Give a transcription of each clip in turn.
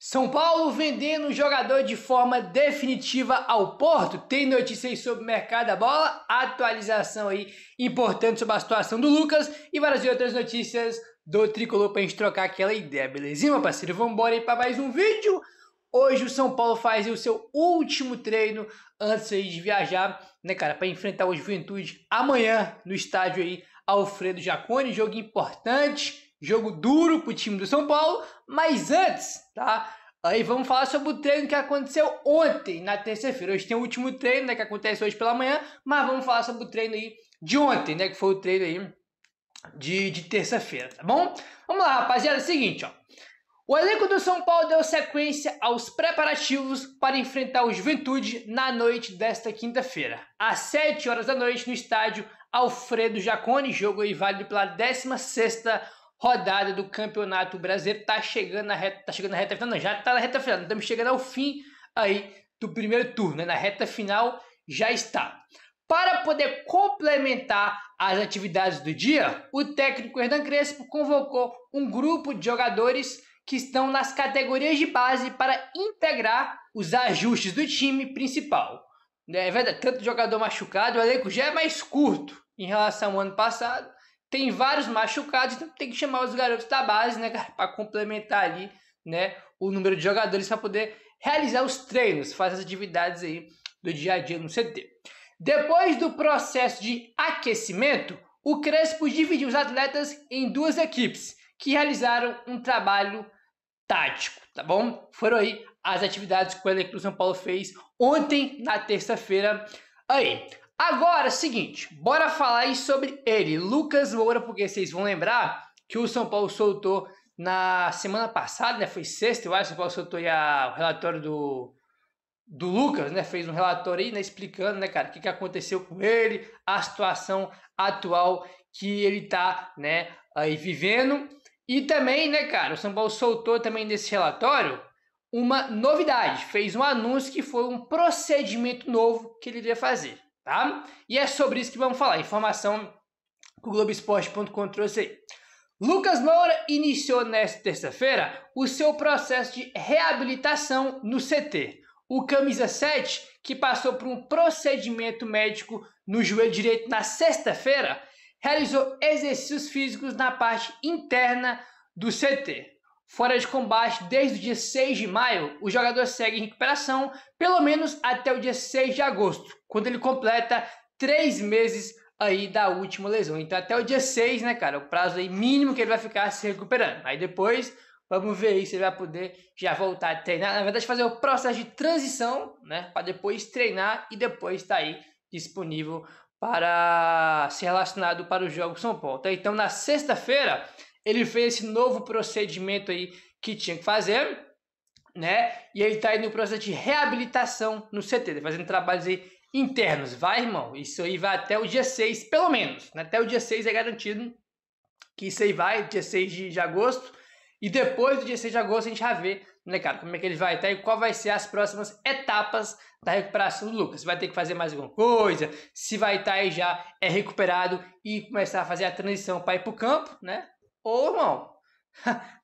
São Paulo vendendo o jogador de forma definitiva ao Porto. Tem notícias sobre o mercado da bola, atualização aí importante sobre a situação do Lucas e várias outras notícias do Tricolor pra gente trocar aquela ideia, belezinha, meu parceiro? Vamos embora aí para mais um vídeo. Hoje o São Paulo faz o seu último treino antes aí de viajar, né, cara, para enfrentar o Juventude amanhã no estádio aí Alfredo Jaconi, jogo importante. Jogo duro pro time do São Paulo, mas antes, tá? Aí vamos falar sobre o treino que aconteceu ontem, na terça-feira. Hoje tem o último treino, né, que acontece hoje pela manhã, mas vamos falar sobre o treino aí de ontem, né, que foi o treino aí de terça-feira, tá bom? Vamos lá, rapaziada, é o seguinte, ó. O elenco do São Paulo deu sequência aos preparativos para enfrentar o Juventude na noite desta quinta-feira, às 7 horas da noite, no estádio Alfredo Jaconi, jogo aí válido pela 16ª rodada do Campeonato Brasileiro. Tá chegando na reta final, não, já tá na reta final, estamos chegando ao fim aí do primeiro turno, né? Na reta final já está. Para poder complementar as atividades do dia, o técnico Hernan Crespo convocou um grupo de jogadores que estão nas categorias de base para integrar os ajustes do time principal. É verdade, tanto jogador machucado, o elenco já é mais curto em relação ao ano passado. Tem vários machucados, então tem que chamar os garotos da base, né, cara, para complementar ali, né, o número de jogadores para poder realizar os treinos, fazer as atividades aí do dia a dia no CT. Depois do processo de aquecimento, o Crespo dividiu os atletas em duas equipes que realizaram um trabalho tático, tá bom? Foram aí as atividades que o elenco do São Paulo fez ontem, na terça-feira, aí. Agora, seguinte, bora falar aí sobre ele, Lucas Moura, porque vocês vão lembrar que o São Paulo soltou na semana passada, né, foi sexta, eu acho, o São Paulo soltou aí o relatório do Lucas, né, fez um relatório aí, né, explicando, né, cara, o que aconteceu com ele, a situação atual que ele tá, né, aí vivendo, e também, né, cara, o São Paulo soltou também nesse relatório uma novidade, fez um anúncio que foi um procedimento novo que ele iria fazer. Tá? E é sobre isso que vamos falar. Informação que o Globoesporte.com trouxe aí. Lucas Moura iniciou nesta terça-feira o seu processo de reabilitação no CT. O camisa 7, que passou por um procedimento médico no joelho direito na sexta-feira, realizou exercícios físicos na parte interna do CT. Fora de combate desde o dia 6 de maio, o jogador segue em recuperação pelo menos até o dia 6 de agosto, quando ele completa 3 meses aí da última lesão. Então até o dia 6, né, cara, o prazo aí mínimo que ele vai ficar se recuperando. Aí depois, vamos ver aí se ele vai poder já voltar a treinar. Na verdade, fazer o processo de transição, né, para depois treinar e depois estar aí disponível para ser relacionado para o jogo São Paulo. Então na sexta-feira, ele fez esse novo procedimento aí que tinha que fazer, né? E ele tá indo no processo de reabilitação no CT, fazendo trabalhos aí internos. Vai, irmão, isso aí vai até o dia 6, pelo menos, né? Até o dia 6 é garantido que isso aí vai, dia 6 de agosto. E depois do dia 6 de agosto a gente já vê, né, cara, como é que ele vai estar e qual vai ser as próximas etapas da recuperação do Lucas. Se vai ter que fazer mais alguma coisa, se vai estar aí já recuperado e começar a fazer a transição para ir pro campo, né? Ou, irmão,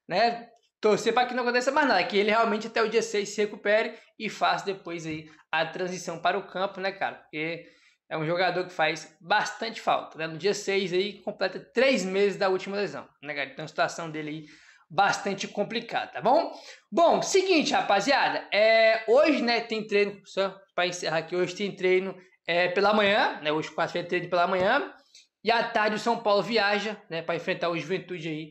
né, torcer para que não aconteça mais nada, que ele realmente até o dia 6 se recupere e faça depois aí a transição para o campo, né, cara? Porque é um jogador que faz bastante falta, né? No dia 6 aí completa 3 meses da última lesão, né, cara? Então a situação dele aí bastante complicada, tá bom? Bom, seguinte, rapaziada, hoje, né, tem treino, só para encerrar aqui, hoje tem treino pela manhã, né? Hoje quarta-feira treino pela manhã. E à tarde o São Paulo viaja, né, para enfrentar o Juventude aí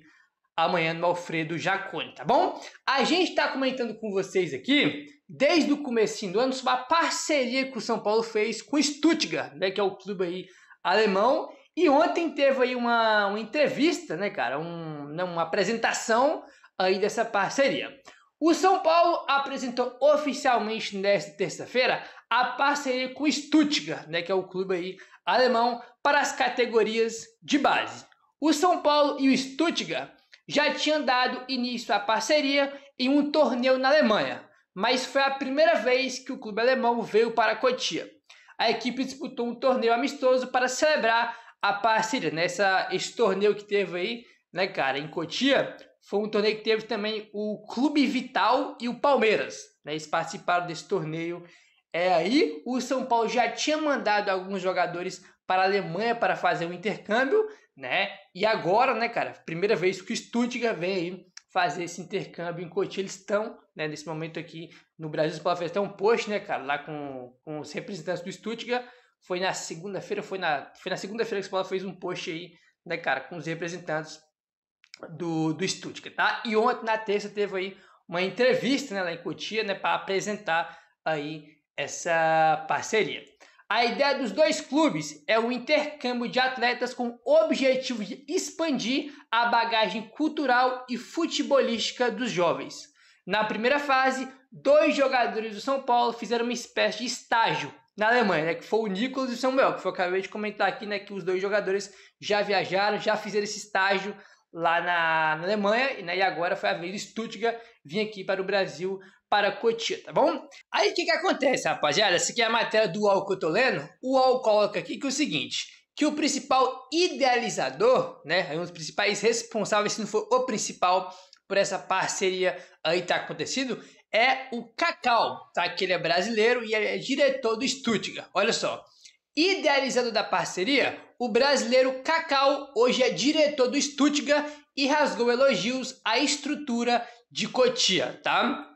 amanhã no Alfredo Jaconi, tá bom? A gente está comentando com vocês aqui, desde o comecinho do ano, sobre a parceria que o São Paulo fez com o Stuttgart, né, que é o clube aí alemão. E ontem teve aí uma entrevista, né, cara, uma apresentação aí dessa parceria. O São Paulo apresentou oficialmente nesta terça-feira a parceria com o Stuttgart, né, que é o clube aí alemão, para as categorias de base. O São Paulo e o Stuttgart já tinham dado início à parceria em um torneio na Alemanha, mas foi a primeira vez que o clube alemão veio para Cotia. A equipe disputou um torneio amistoso para celebrar a parceria. Esse torneio que teve aí, né, cara, em Cotia, foi um torneio que teve também o Clube Vital e o Palmeiras, né? Eles participaram desse torneio. Aí o São Paulo já tinha mandado alguns jogadores para a Alemanha para fazer um intercâmbio, né? E agora, né, cara, primeira vez que o Stuttgart vem aí fazer esse intercâmbio em Cotia. Eles estão, né, nesse momento aqui no Brasil. O São Paulo fez até um post, né, cara, lá com os representantes do Stuttgart. Foi na segunda-feira, foi na segunda-feira que o São Paulo fez um post aí, né, cara, com os representantes do Stuttgart, tá? E ontem, na terça, teve aí uma entrevista, né, lá em Cotia, né, para apresentar aí essa parceria. A ideia dos dois clubes é o intercâmbio de atletas com o objetivo de expandir a bagagem cultural e futebolística dos jovens. Na primeira fase, 2 jogadores do São Paulo fizeram uma espécie de estágio na Alemanha, né, que foi o Nicolas e o Samuel, que eu acabei de comentar aqui, né, que os 2 jogadores já viajaram, já fizeram esse estágio lá na Alemanha, né, e agora foi a vez do Stuttgart vir aqui para o Brasil, para Cotia, tá bom? Aí o que acontece, rapaziada? Essa aqui é a matéria do UOL que eu tô lendo. O UOL coloca aqui que é o seguinte, que o principal idealizador, né, um dos principais responsáveis, se não for o principal, por essa parceria aí tá acontecendo, é o Cacau, tá? Que ele é brasileiro e é diretor do Stuttgart. Olha só, idealizador da parceria, o brasileiro Cacau hoje é diretor do Stuttgart e rasgou elogios à estrutura de Cotia, tá?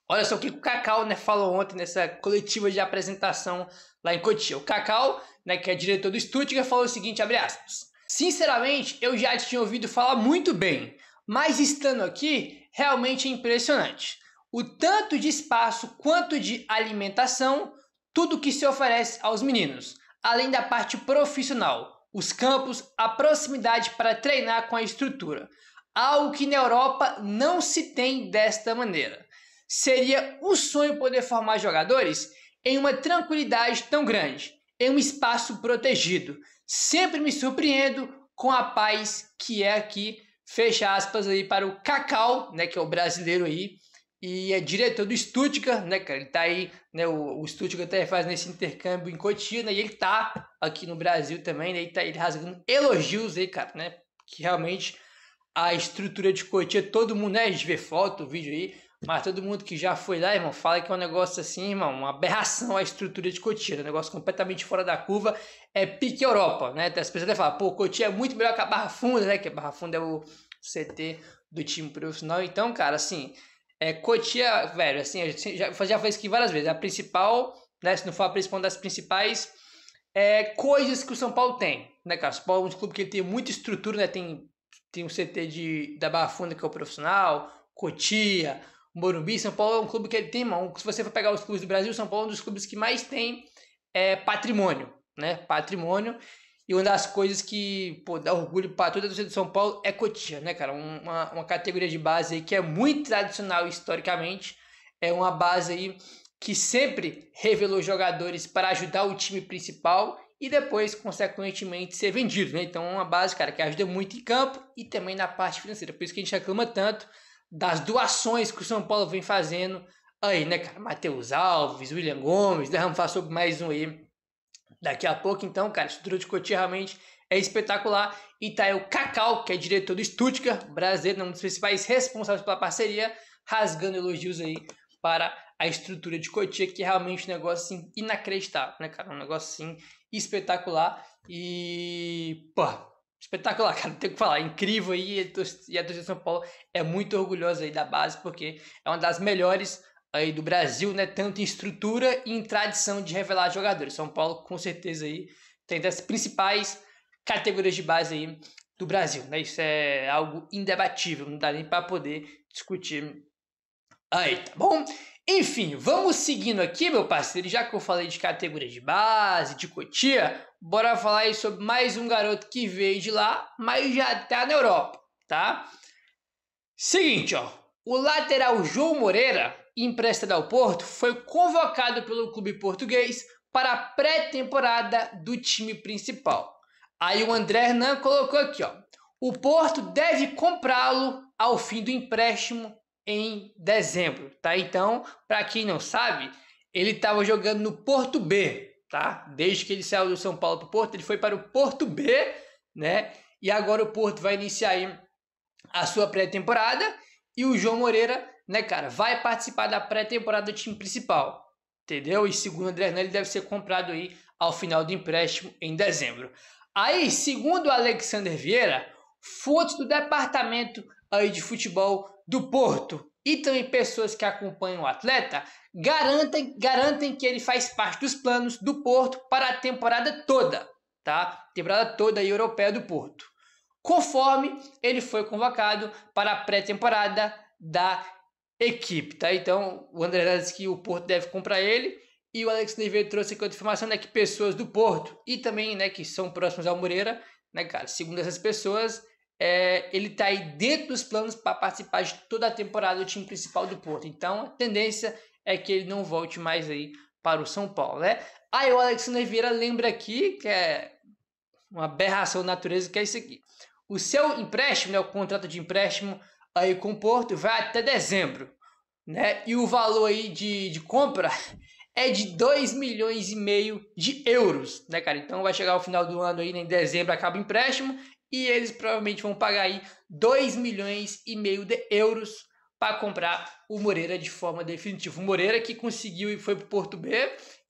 Olha só o que o Cacau, né, falou ontem nessa coletiva de apresentação lá em Cotia. O Cacau, né, que é diretor do Stuttgart, falou o seguinte, abre aspas. Sinceramente, eu já tinha ouvido falar muito bem, mas estando aqui, realmente é impressionante. O tanto de espaço quanto de alimentação, tudo que se oferece aos meninos, além da parte profissional, os campos, a proximidade para treinar com a estrutura. Algo que na Europa não se tem desta maneira. Seria um sonho poder formar jogadores em uma tranquilidade tão grande, em um espaço protegido. Sempre me surpreendo com a paz que é aqui, fecha aspas aí para o Cacau, né, que é o brasileiro aí, e é diretor do Stuttgart, né, cara, ele tá aí, né, o Stuttgart tá fazendo esse intercâmbio em Cotia, né, e ele tá aqui no Brasil também, né, ele rasgando elogios aí, cara, né, que realmente a estrutura de Cotia, todo mundo, né, a gente vê foto, vídeo aí, mas todo mundo que já foi lá, irmão, fala que é um negócio assim, irmão, uma aberração a estrutura de Cotia, um negócio completamente fora da curva, é pique Europa, né? As pessoas até falam, pô, Cotia é muito melhor que a Barra Funda, né? Que a Barra Funda é o CT do time profissional. Então, cara, assim, Cotia, velho, assim, a gente já falei isso aqui várias vezes, a principal, né? Se não for a principal, das principais coisas que o São Paulo tem, né, cara? O São Paulo é um clube que tem muita estrutura, né? Tem um CT da Barra Funda, que é o profissional, Cotia, Morumbi. São Paulo é um clube que ele tem, mano, se você for pegar os clubes do Brasil, São Paulo é um dos clubes que mais tem patrimônio, né? Patrimônio. E uma das coisas que, pô, dá orgulho para toda a torcida de São Paulo é Cotia, né, cara? Uma categoria de base aí que é muito tradicional historicamente. É uma base aí que sempre revelou jogadores para ajudar o time principal e depois, consequentemente, ser vendido, né? Então é uma base, cara, que ajuda muito em campo e também na parte financeira. Por isso que a gente reclama tanto das doações que o São Paulo vem fazendo aí, né, cara? Matheus Alves, William Gomes, né? Vamos falar sobre mais um aí daqui a pouco. Então, cara, a estrutura de Cotia realmente é espetacular. E tá aí o Cacau, que é diretor do Stuttgart, brasileiro, um dos principais responsáveis pela parceria, rasgando elogios aí para a estrutura de Cotia, que é realmente um negócio assim inacreditável, né, cara? Um negócio assim espetacular e, pô, espetacular, cara, não tem o que falar, incrível aí, e a torcida de São Paulo é muito orgulhosa aí da base, porque é uma das melhores aí do Brasil, né, tanto em estrutura e em tradição de revelar jogadores. São Paulo, com certeza, aí tem das principais categorias de base aí do Brasil, né, isso é algo indebatível, não dá nem para poder discutir aí, tá bom? Enfim, vamos seguindo aqui, meu parceiro, já que eu falei de categoria de base, de Cotia, bora falar aí sobre mais um garoto que veio de lá, mas já tá na Europa, tá? Seguinte, ó, o lateral João Moreira, emprestado ao Porto, foi convocado pelo clube português para a pré-temporada do time principal. Aí o André Hernan colocou aqui, ó, o Porto deve comprá-lo ao fim do empréstimo em dezembro, tá? Então, para quem não sabe, ele estava jogando no Porto B, tá? Desde que ele saiu do São Paulo para o Porto, ele foi para o Porto B, né? E agora o Porto vai iniciar aí a sua pré-temporada e o João Moreira, né, cara, vai participar da pré-temporada do time principal, entendeu? E segundo o André Hernan, ele deve ser comprado aí ao final do empréstimo em dezembro. Aí, segundo o Alexander Vieira, fontes do departamento aí de futebol do Porto e também pessoas que acompanham o atleta garantem que ele faz parte dos planos do Porto para a temporada toda, tá? Temporada toda aí europeia do Porto. Conforme ele foi convocado para a pré-temporada da equipe, tá? Então, o André disse que o Porto deve comprar ele e o Alexander Vieira trouxe aqui outra informação, né, que pessoas do Porto e também, né, que são próximas ao Moreira, né, cara, segundo essas pessoas, ele tá aí dentro dos planos para participar de toda a temporada do time principal do Porto. Então, a tendência é que ele não volte mais aí para o São Paulo, né? Aí o Alexander Vieira lembra aqui que é uma aberração da natureza, que é isso aqui. O seu empréstimo, né, o contrato de empréstimo aí com o Porto vai até dezembro, né? E o valor aí de compra é de 2,5 milhões de euros, né, cara? Então vai chegar ao final do ano aí, né, em dezembro acaba o empréstimo e eles provavelmente vão pagar aí 2,5 milhões de euros para comprar o Moreira de forma definitiva. O Moreira que conseguiu e foi pro Porto B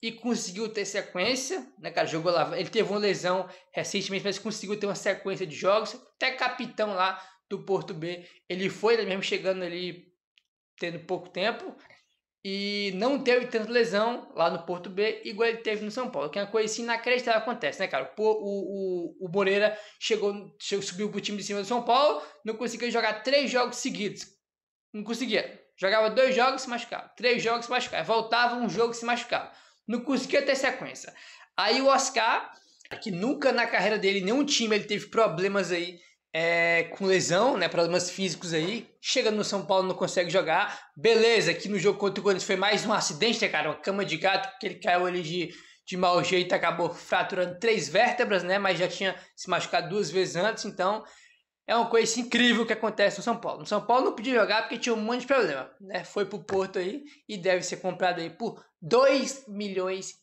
e conseguiu ter sequência, né, cara? Jogou lá, ele teve uma lesão recentemente, mas conseguiu ter uma sequência de jogos, até capitão lá do Porto B. Ele foi, né, mesmo chegando ali tendo pouco tempo e não teve tanta lesão lá no Porto B igual ele teve no São Paulo, que é uma coisa assim inacreditável acontece, né, cara? O Moreira subiu pro time de cima do São Paulo, não conseguia jogar 3 jogos seguidos, não conseguia, jogava 2 jogos se machucava, 3 jogos se machucava, voltava um jogo se machucava, não conseguia ter sequência. Aí o Oscar, que nunca na carreira dele, nenhum time ele teve problemas aí com lesão, né, problemas físicos aí, chega no São Paulo, não consegue jogar, beleza, que no jogo contra o Corinthians foi mais um acidente, né, cara, uma cama de gato, porque ele caiu ali de mau jeito, acabou fraturando 3 vértebras, né, mas já tinha se machucado 2 vezes antes, então é uma coisa assim, incrível que acontece no São Paulo. No São Paulo não podia jogar porque tinha um monte de problema, né, foi pro Porto aí e deve ser comprado aí por 2,5 milhões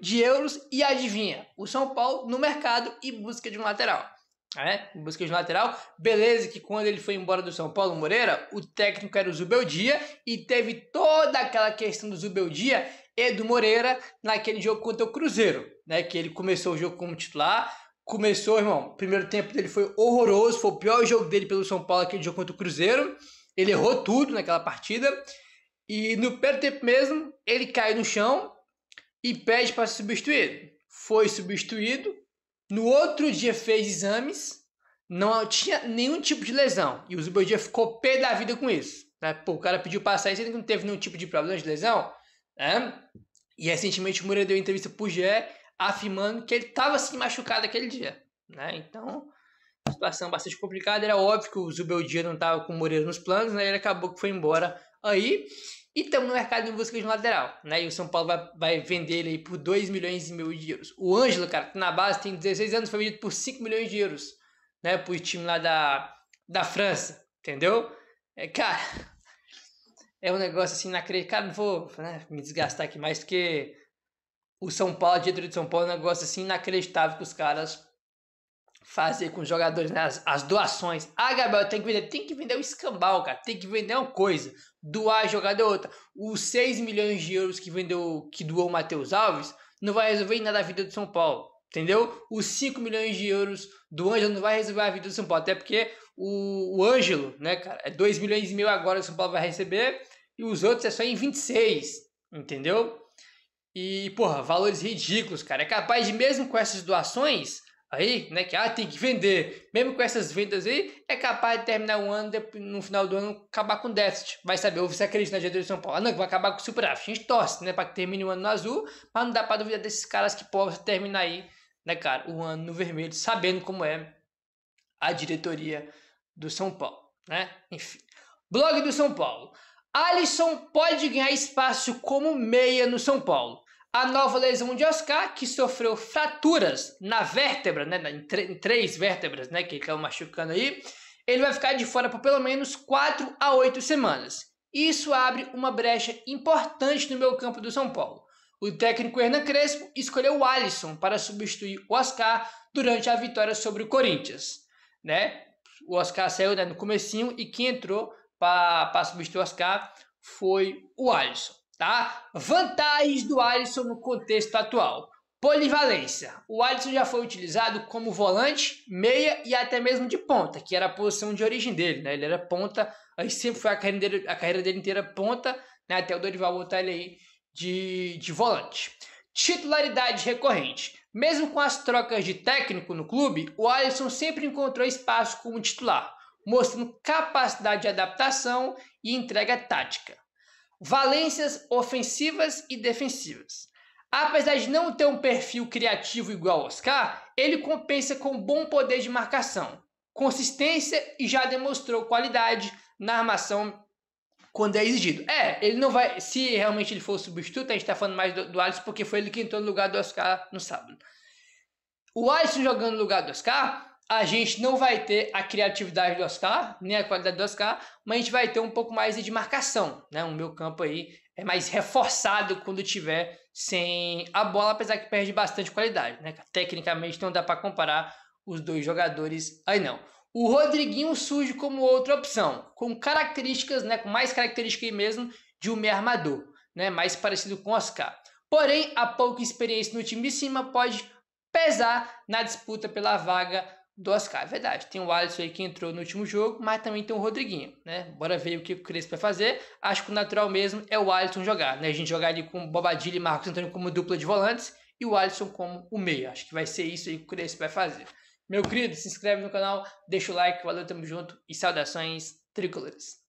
de euros e adivinha, o São Paulo no mercado em busca de um lateral. Em busca de um lateral, beleza que quando ele foi embora do São Paulo, Moreira, o técnico era o Zubeldia e teve toda aquela questão do Zubeldia e do Moreira naquele jogo contra o Cruzeiro, né, que ele começou o jogo como titular, irmão, o primeiro tempo dele foi horroroso, foi o pior jogo dele pelo São Paulo, aquele jogo contra o Cruzeiro, ele errou tudo naquela partida e no primeiro tempo mesmo, ele cai no chão e pede para ser substituído, foi substituído. No outro dia fez exames, não tinha nenhum tipo de lesão. E o Zubeldia ficou pé da vida com isso. Né? Pô, o cara pediu para sair, ele não teve nenhum tipo de problema de lesão. Né? E recentemente o Moreira deu entrevista pro GE afirmando que ele estava assim machucado aquele dia. Né? Então, a situação bastante complicada. Era óbvio que o Zubeldia não estava com o Moreira nos planos, né? Ele acabou que foi embora aí. E estamos no mercado em busca de um lateral, né? E o São Paulo vai vender ele aí por 2,5 milhões de euros. O Ângelo, cara, que na base tem 16 anos, foi vendido por 5 milhões de euros, né? Pro time lá da França, entendeu? Cara, é um negócio assim inacreditável. Cara, não vou, né, me desgastar aqui mais, porque o São Paulo, a diretoria de São Paulo, é um negócio assim inacreditável que os caras fazer com os jogadores, né? As doações. Gabriel, tem que vender o escambau, cara. Tem que vender uma coisa. Doar a jogada é outra. Os 6 milhões de euros que doou o Matheus Alves não vai resolver nada a vida do São Paulo. Entendeu? Os 5 milhões de euros do Ângelo não vai resolver a vida do São Paulo. Até porque o Ângelo, né, cara, é 2,5 milhões agora que o São Paulo vai receber. E os outros é só em 26. Entendeu? E, porra, valores ridículos, cara. É capaz de, mesmo com essas doações aí, né, que tem que vender, mesmo com essas vendas aí, é capaz de terminar o ano, no final do ano, acabar com déficit. Vai saber, ou você acredita na diretoria de São Paulo? Não, que vai acabar com o superávit. A gente torce, né, para que termine o ano no azul, mas não dá para duvidar desses caras que possam terminar aí, né, cara, o ano no vermelho, sabendo como é a diretoria do São Paulo, né? Enfim. Blog do São Paulo. Alisson pode ganhar espaço como meia no São Paulo. A nova lesão de Oscar, que sofreu fraturas na vértebra, né, em 3 vértebras, né, que ele estava machucando aí, ele vai ficar de fora por pelo menos 4 a 8 semanas. Isso abre uma brecha importante no meio campo do São Paulo. O técnico Hernan Crespo escolheu o Alisson para substituir o Oscar durante a vitória sobre o Corinthians, né? o Oscar saiu, né, no comecinho, e quem entrou para substituir o Oscar foi o Alisson, tá? Vantagens do Alisson no contexto atual. Polivalência. O Alisson já foi utilizado como volante, meia e até mesmo de ponta, que era a posição de origem dele, né? Ele era ponta, aí sempre foi a carreira dele inteira ponta, né? Até o Dorival botar ele aí de volante. Titularidade recorrente. Mesmo com as trocas de técnico no clube, o Alisson sempre encontrou espaço como titular, mostrando capacidade de adaptação e entrega tática. Valências ofensivas e defensivas. Apesar de não ter um perfil criativo igual ao Oscar, ele compensa com bom poder de marcação, consistência e já demonstrou qualidade na armação quando é exigido. Ele não vai... Se realmente ele for o substituto, a gente está falando mais do Alisson porque foi ele que entrou no lugar do Oscar no sábado. O Alisson jogando no lugar do Oscar, a gente não vai ter a criatividade do Oscar, nem a qualidade do Oscar, mas a gente vai ter um pouco mais de marcação, né? O meu campo aí é mais reforçado quando tiver sem a bola, apesar que perde bastante qualidade, né? Tecnicamente não dá para comparar os dois jogadores aí não. O Rodriguinho surge como outra opção, com características, né, com mais características mesmo de um meio armador, né, mais parecido com o Oscar. Porém, a pouca experiência no time de cima pode pesar na disputa pela vaga do Oscar. É verdade, tem o Alisson aí que entrou no último jogo, mas também tem o Rodriguinho, né? Bora ver o que o Crespo vai fazer. Acho que o natural mesmo é o Alisson jogar, né? A gente jogar ali com Bobadilla e Marcos Antônio como dupla de volantes e o Alisson como o meia. Acho que vai ser isso aí que o Crespo vai fazer. Meu querido, se inscreve no canal, deixa o like, valeu, tamo junto e saudações tricolores.